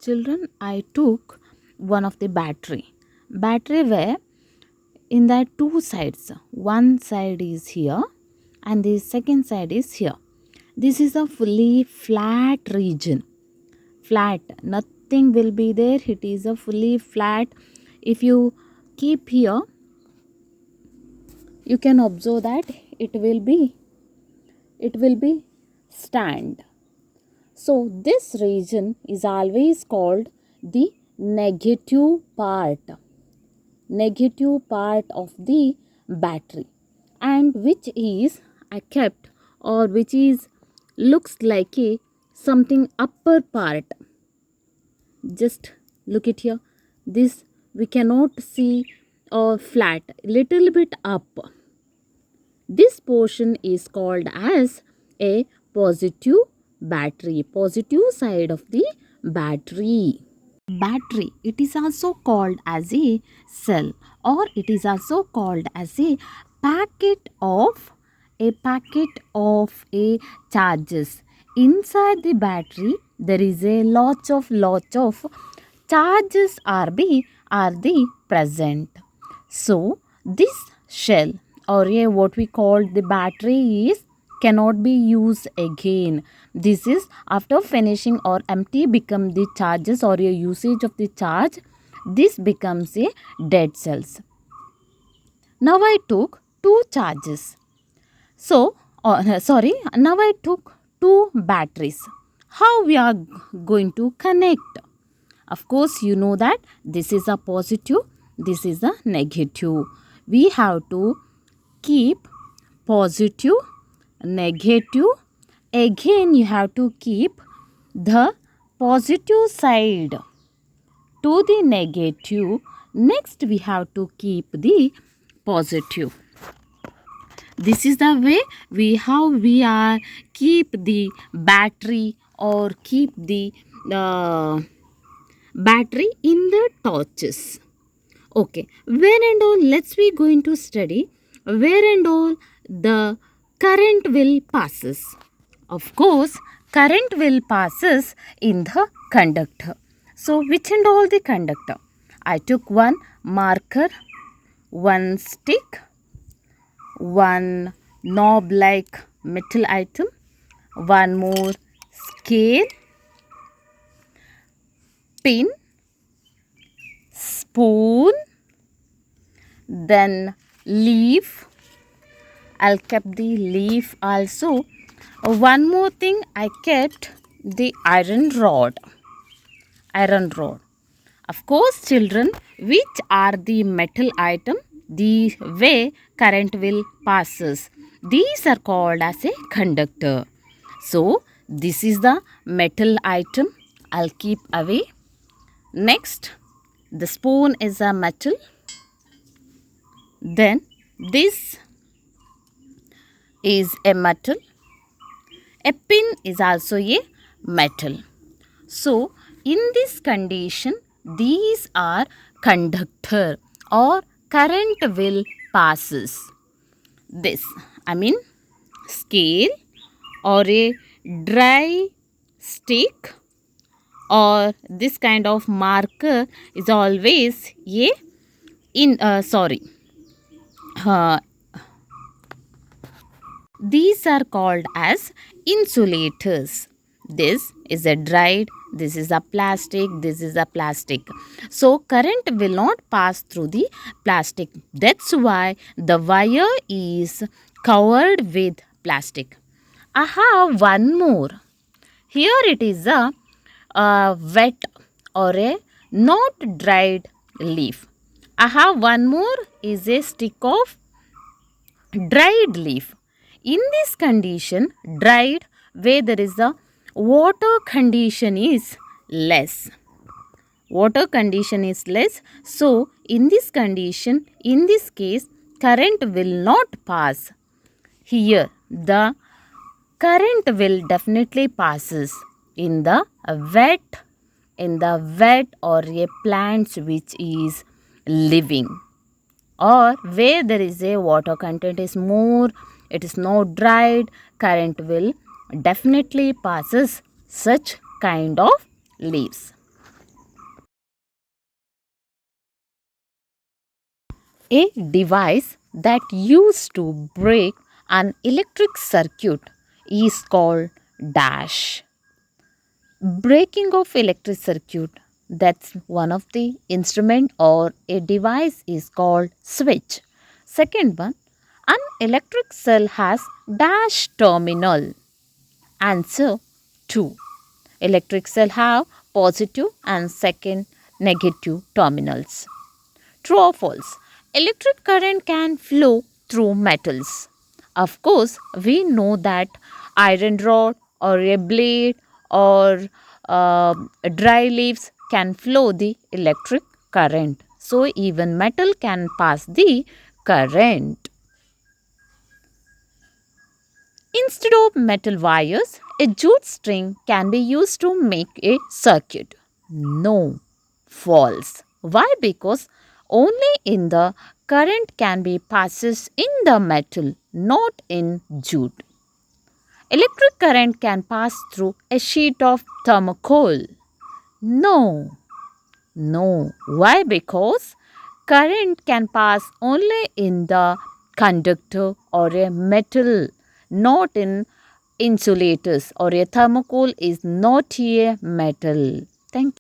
Children, I took one of the battery. Battery where in that two sides. One side is here and the second side is here. This is a fully flat region. Flat. Nothing will be there. It is a fully flat. If you keep here, you can observe that it will be stand. So this region is always called the negative part of the battery, and which is kept, or which is looks like a something upper part. Just look it here. This we cannot see or flat, little bit up. This portion is called as a positive battery, positive side of the battery. Battery, it is also called as a cell, or it is also called as a packet of a charges. Inside the battery there is a lots of charges are the present. So this shell, or a what we call the battery, is cannot be used again. This is after finishing or empty become the charges, or a usage of the charge, this becomes a dead cells. Now I took two charges. So sorry, now I took two batteries. How we are going to connect? Of course, you know that this is a positive, this is a negative. We have to keep positive, negative. Again, you have to keep the positive side to the negative. Next, we have to keep the positive. This is the way we are keep the battery, or keep the battery in the torches. Okay, where and all, let's we going to study where and all the current will passes. Of course, current will passes in the conductor. So which and all the conductor? I took one marker, one stick, one knob like metal item, one more scale, pin, spoon, then leaf. I'll kept the leaf also. One more thing, I kept the iron rod. Of course, children, which are the metal item, the way current will passes, these are called as a conductor. So this is the metal item. I'll keep away. Next, the spoon is a metal. Then this is a metal. A pin is also a metal. So in this condition, these are conductor, or current will passes. This, I mean scale, or a dry stick, or this kind of marker is always a uh, these are called as insulators. This is a dried, this is a plastic, this is a plastic. So current will not pass through the plastic. That's why the wire is covered with plastic. I have one more. Here it is a wet, or a not dried leaf. I have one more is a stick of dried leaf. In this condition, dried, where there is a water condition is less. Water condition is less. So in this condition, in this case, current will not pass. Here the current will definitely passes in the wet, or a plants which is living, or where there is a water content is more, it is not dried, current will definitely passes such kind of leaves. A device that used to break an electric circuit is called dash. Breaking of electric circuit, that's one of the instrument or a device is called switch. Second one, an electric cell has dash terminal. Answer 2. Electric cell have positive and second negative terminals. True or false? Electric current can flow through metals. Of course, we know that iron rod or a blade or dry leaves can flow the electric current. So, even metal can pass the current. Instead of metal wires, a jute string can be used to make a circuit. No, false. Why? Because only in the current can be passes in the metal, not in jute. Electric current can pass through a sheet of thermocol. No, no. Why? Because current can pass only in the conductor or a metal, not in insulators, or a thermocol is not a metal. Thank you.